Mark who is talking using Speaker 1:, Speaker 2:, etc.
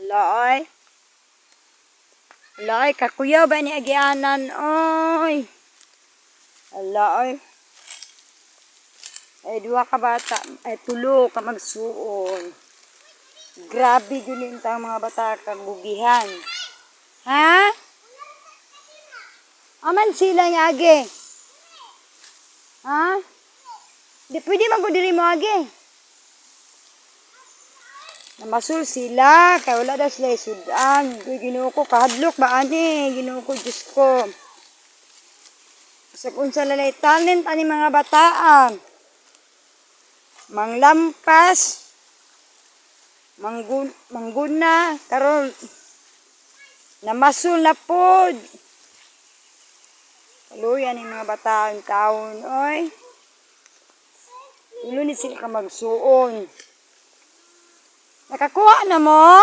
Speaker 1: Ala ay, kakuyaw ba ni agianan, oy. Ala ay. Ay, dua ka bata, ay tulo ka magsuon. Grabe yun yung mga bata kang bugihan. Ha? Aman sila nga agi. Ha? Di pwede magudiri mo agi. Namasul sila, kaya wala daw sila isudan. Ginoo ko, kahadlok ba ani? Ginoo ko, Diyos ko. Sa kung sa lalay talent, ani mga bataan. Manglampas, mangguna, karon namasul na pod. Kaluyan ni mga bataan taon, oy. Ulo ni sila ka magsuon. Nakakuha na mo?